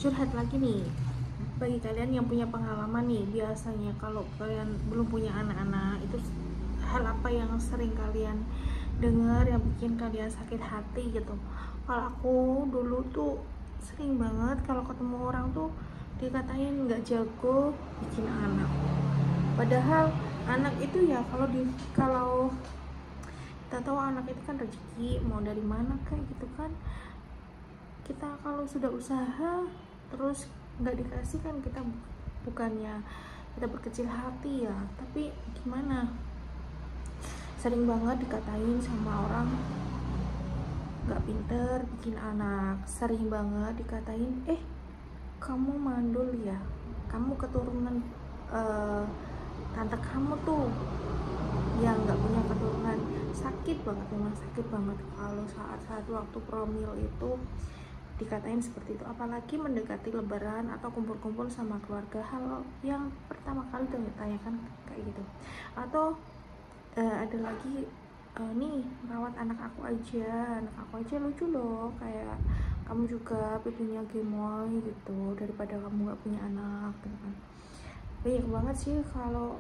curhat lagi nih. Bagi kalian yang punya pengalaman nih, biasanya kalau kalian belum punya anak-anak, itu hal apa yang sering kalian dengar yang bikin kalian sakit hati gitu? Kalau aku dulu tuh sering banget kalau ketemu orang tuh dikatain nggak jago bikin anak. Padahal anak itu ya kalau kita tahu anak itu kan rezeki, mau dari mana kayak gitu kan. Kita kalau sudah usaha terus nggak dikasih kan, kita bukannya kita berkecil hati ya, tapi gimana, sering banget dikatain sama orang nggak pinter bikin anak, sering banget dikatain kamu mandul ya, kamu keturunan tante kamu tuh yang nggak punya keturunan. Sakit banget, memang sakit banget kalau saat waktu promil itu dikatain seperti itu, apalagi mendekati lebaran atau kumpul-kumpul sama keluarga, hal yang pertama kali ditanyakan kayak gitu. Atau ada lagi, nih merawat anak aku aja lucu loh, kayak kamu juga pipinya gemoy gitu daripada kamu nggak punya anak gitu kan. Banyak banget sih kalau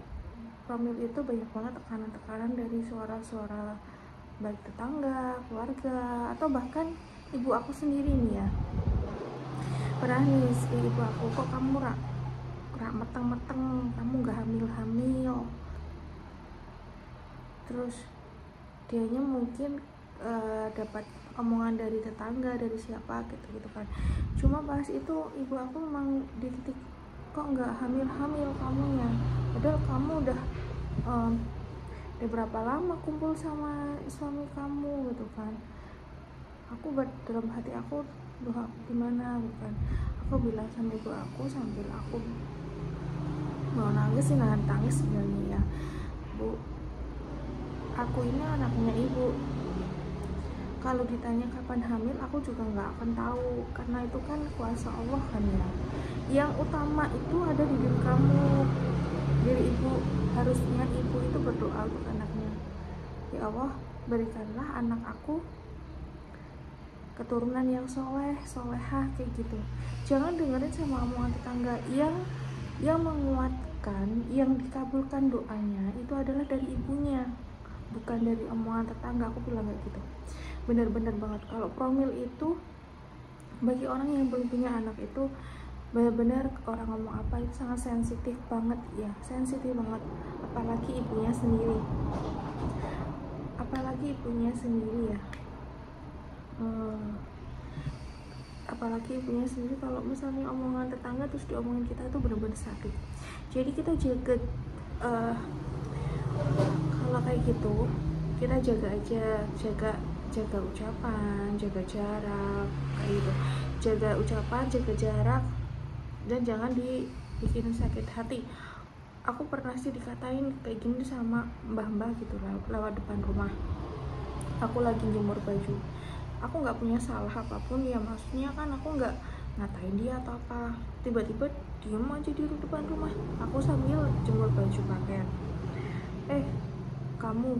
promil itu, banyak banget tekanan-tekanan dari suara-suara baik tetangga, keluarga, atau bahkan ibu aku sendiri nih ya. Pernah nih ibu aku, kok kamu rak meteng-meteng, kamu gak hamil-hamil. Terus dianya mungkin dapat omongan dari tetangga, dari siapa gitu kan. Cuma pas itu ibu aku memang di titik, kok nggak hamil-hamil kamunya, padahal kamu udah berapa lama kumpul sama suami kamu gitu kan. Aku dalam hati aku, duh aku gimana bukan. Aku bilang sama ibu aku sambil aku mau nangis sih, nahan tangis sebenarnya ya, Bu, aku ini anaknya ibu. Kalau ditanya kapan hamil, aku juga nggak akan tahu, karena itu kan kuasa Allah kan ya. Yang utama itu ada di diri kamu, diri ibu. Harusnya ibu itu berdoa untuk anaknya, ya Allah berikanlah anak aku keturunan yang solehah kayak gitu. Jangan dengerin sama omongan tetangga. Yang menguatkan, yang dikabulkan doanya itu adalah dari ibunya, bukan dari omongan tetangga. Aku bilang kayak gitu. Bener-bener banget kalau promil itu, bagi orang yang belum punya anak itu benar-benar orang ngomong apa itu sangat sensitif banget ya, sensitif banget. Apalagi ibunya sendiri ya, apalagi ibunya sendiri. Kalau misalnya omongan tetangga terus diomongin kita, itu benar-benar sakit. Jadi kita jaga, kalau kayak gitu kita jaga aja, jaga ucapan, jaga jarak kayak gitu. Jaga ucapan, jaga jarak, dan jangan dibikin sakit hati. Aku pernah sih dikatain kayak gini sama mbah-mbah gitu lewat depan rumah. Aku lagi jemur baju, aku nggak punya salah apapun ya, maksudnya kan aku nggak ngatain dia atau apa. Tiba-tiba diem aja di depan rumah, aku sambil jemur baju pakaian. Kamu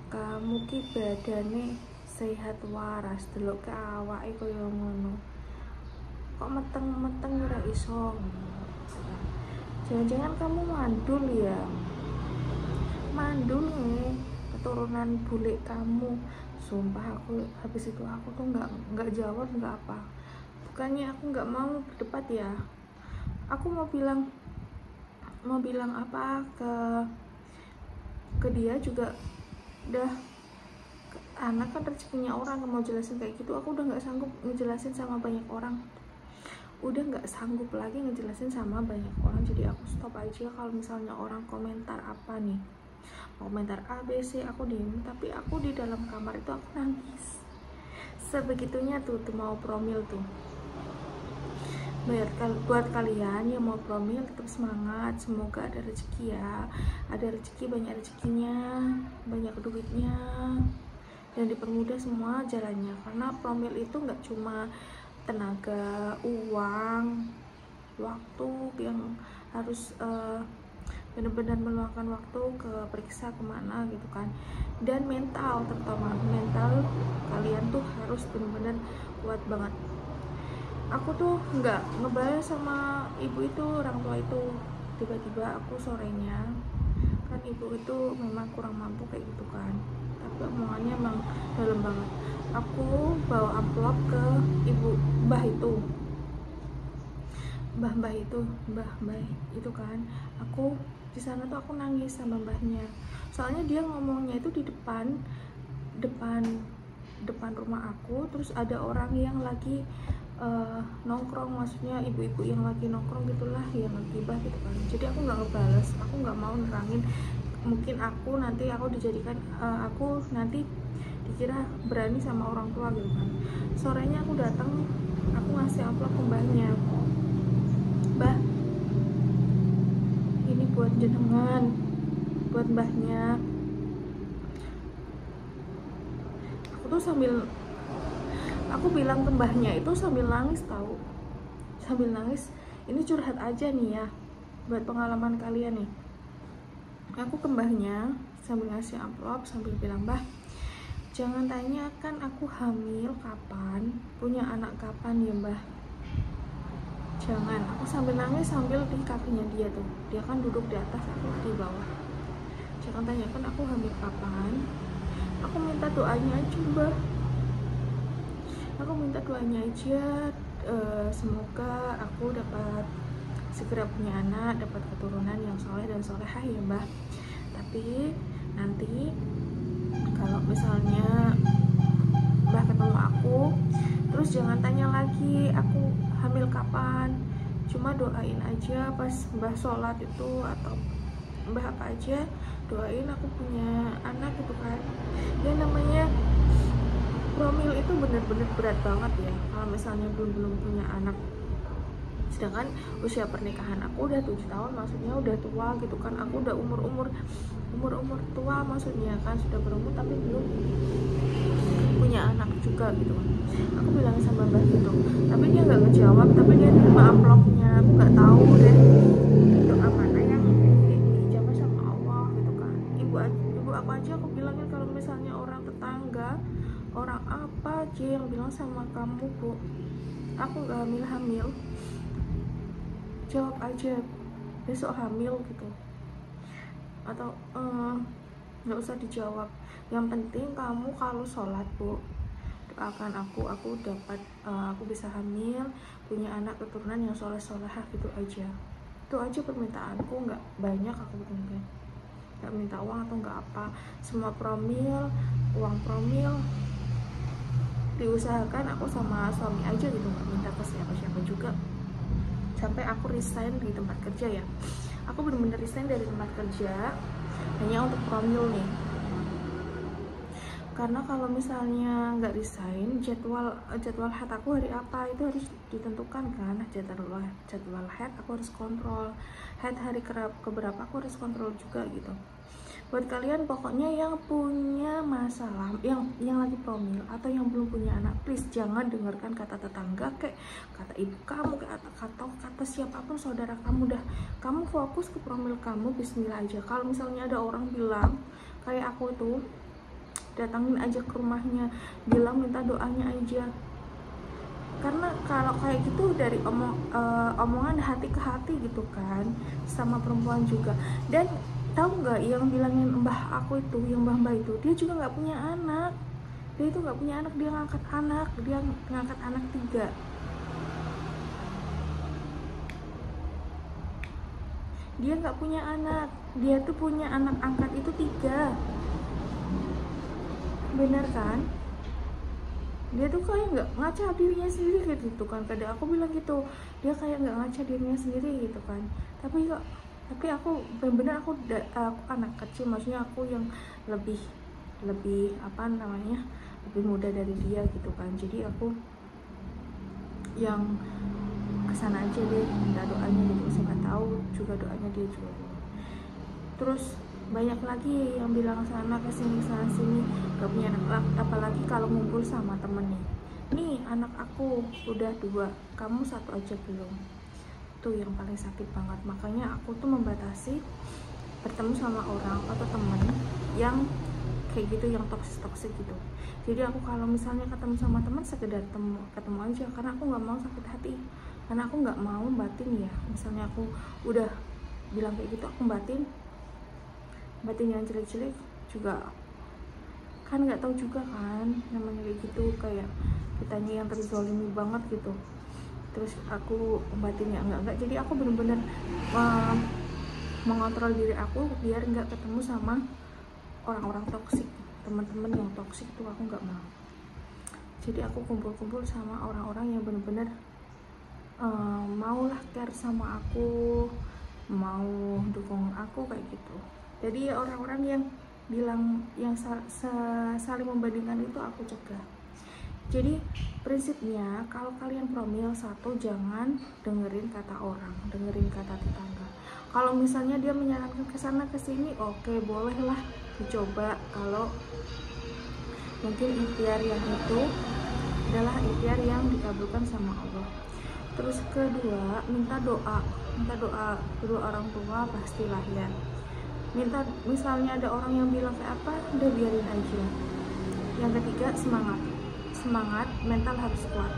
kamu ki badane sehat waras, delok ke awake koyo ngono, kok meteng-meteng ora iso. Jangan-jangan kamu mandul ya, mandul nih keturunan bule kamu. Sumpah aku habis itu aku tuh nggak jawab, nggak apa. Bukannya aku nggak mau berdebat ya, aku mau bilang apa ke dia juga. Udah, anak kan rezekinya orang, mau jelasin kayak gitu aku udah nggak sanggup ngejelasin sama banyak orang, udah nggak sanggup lagi ngejelasin sama banyak orang. Jadi aku stop aja. Kalau misalnya orang komentar apa nih, komentar A, B, C, aku diem. Tapi aku di dalam kamar itu aku nangis sebegitunya tuh mau promil tuh. Buat kalian yang mau promil, tetap semangat, semoga ada rezeki ya, ada rezeki, banyak rezekinya, banyak duitnya, dan dipermudah semua jalannya. Karena promil itu nggak cuma tenaga, uang, waktu yang harus benar-benar meluangkan waktu ke periksa kemana gitu kan, dan mental, terutama mental kalian tuh harus bener-bener kuat banget. Aku tuh nggak ngebalas sama ibu itu, orang tua itu. Tiba-tiba aku sorenya, kan ibu itu memang kurang mampu kayak gitu kan, tapi omongannya emang dalam banget. Aku bawa amplop ke ibu mbah itu, mbah itu kan. Aku di sana tuh aku nangis sama mbahnya, soalnya dia ngomongnya itu di depan rumah aku, terus ada orang yang lagi nongkrong, maksudnya ibu-ibu yang lagi nongkrong gitulah, yang lagi gibah gitu kan. Jadi aku nggak ngebales, aku nggak mau nerangin, mungkin aku nanti aku nanti dikira berani sama orang tua gitu kan. Sorenya aku datang, aku ngasih amplop ke mbahnya, mbah ini buat jenengan, buat mbahnya. Aku bilang ke mbahnya itu sambil nangis tahu, sambil nangis, ini curhat aja nih ya buat pengalaman kalian nih. Aku ke mbahnya sambil ngasih amplop, sambil bilang, mbah jangan tanyakan aku hamil kapan, punya anak kapan ya mbah, jangan. Aku sambil nangis sambil di kakinya dia tuh, dia kan duduk di atas, aku di bawah. Jangan tanyakan aku hamil kapan, aku minta doanya aja mbah, aku minta doanya aja, semoga aku dapat segera punya anak, dapat keturunan yang soleh dan solehah ya mbah. Tapi nanti kalau misalnya mbah ketemu aku, terus jangan tanya lagi aku hamil kapan, cuma doain aja pas mbah sholat itu, atau mbah apa aja, doain aku punya anak gitu kan. Ya namanya promil itu bener-bener berat banget ya kalau misalnya belum punya anak. Sedangkan usia pernikahan aku udah 7 tahun, maksudnya udah tua gitu kan. Aku udah umur tua, maksudnya kan sudah berumur tapi belum punya anak juga gitu kan. Aku bilang sama mbah gitu, tapi dia nggak ngejawab, tapi dia terima amplopnya. Aku nggak tahu deh doa mana yang dijawab sama Allah gitu kan. Ibu aku aja aku bilangin, kalau misalnya orang tetangga, orang apa aja yang bilang sama kamu, bu aku nggak hamil, jawab aja besok hamil gitu, atau nggak usah dijawab, yang penting kamu kalau sholat bu doakan aku dapat aku bisa hamil, punya anak keturunan yang soleh-solehah gitu aja. Itu aja permintaanku, nggak banyak. Aku nggak minta uang atau nggak apa, semua uang promil diusahakan aku sama suami aja gitu, nggak minta ke siapa-siapa juga. Sampai aku resign di tempat kerja ya, aku bener-bener resign dari tempat kerja hanya untuk promil nih. Karena kalau misalnya nggak resign, jadwal head aku hari apa itu harus ditentukan kan. Jadwal head aku harus kontrol, head hari keberapa aku harus kontrol juga gitu. Buat kalian pokoknya yang punya masalah, yang lagi promil atau yang belum punya anak, please jangan dengarkan kata tetangga, kayak kata ibu kamu, kata siapapun saudara kamu. Dah, kamu fokus ke promil kamu, bismillah aja. Kalau misalnya ada orang bilang kayak aku tuh, datangin aja ke rumahnya, bilang minta doanya aja. Karena kalau kayak gitu dari omongan hati ke hati gitu kan, sama perempuan juga. Dan tahu nggak yang bilangin mbah aku itu, yang mbah itu, dia juga nggak punya anak. Dia itu nggak punya anak, dia ngangkat anak 3. Dia nggak punya anak, dia tuh punya anak angkat itu 3. Bener kan? Dia tuh kayak nggak ngaca dirinya sendiri gitu kan. Kadang aku bilang gitu, dia kayak nggak ngaca dirinya sendiri gitu kan. Tapi aku benar-benar aku anak kecil, maksudnya aku yang lebih apa namanya, lebih muda dari dia gitu kan. Jadi aku yang kesana aja deh, minta doanya gitu. Siapa tahu juga doanya dia juga. Terus banyak lagi yang bilang sana kesini gak punya anak, apalagi kalau ngumpul sama temen nih anak aku udah 2, kamu 1 aja belum. Tuh yang paling sakit banget. Makanya aku tuh membatasi bertemu sama orang atau temen yang kayak gitu, yang toksik gitu. Jadi aku kalau misalnya ketemu sama teman sekedar ketemu aja, karena aku nggak mau sakit hati, karena aku nggak mau batin ya. Misalnya aku udah bilang kayak gitu, aku batin yang jelek-jelek juga kan nggak tahu juga kan, namanya kayak gitu, kayak kitanya yang terzolimi banget gitu. Terus aku batin ya enggak. Jadi aku bener-bener mengontrol diri aku biar nggak ketemu sama orang-orang toksik, teman-teman yang toksik itu aku nggak mau. Jadi aku kumpul-kumpul sama orang-orang yang bener-bener maulah care sama aku, mau dukung aku kayak gitu. Jadi orang-orang yang bilang yang saling membandingkan itu aku cegah. Jadi prinsipnya kalau kalian promil satu, jangan dengerin kata orang, dengerin kata tetangga. Kalau misalnya dia menyarankan ke sana ke sini, oke, bolehlah dicoba. Kalau mungkin ikhtiar yang itu adalah ikhtiar yang dikabulkan sama Allah. Terus kedua, minta doa kedua orang tua pastilah ya. Minta, misalnya ada orang yang bilang kayak apa, udah biarin aja. Yang ketiga, semangat, mental harus kuat.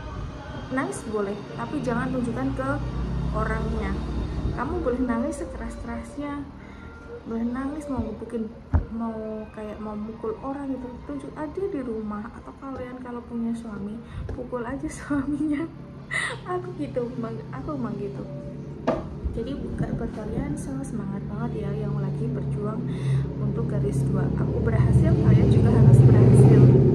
Nangis boleh, tapi jangan tunjukkan ke orangnya. Kamu boleh nangis sekeras-kerasnya, boleh nangis mau mukul orang gitu, tunjuk aja di rumah. Atau kalian kalau punya suami, pukul aja suaminya. Aku emang gitu. Jadi buat kalian semangat banget ya yang lagi berjuang untuk garis 2. Aku berhasil, kalian juga harus berhasil.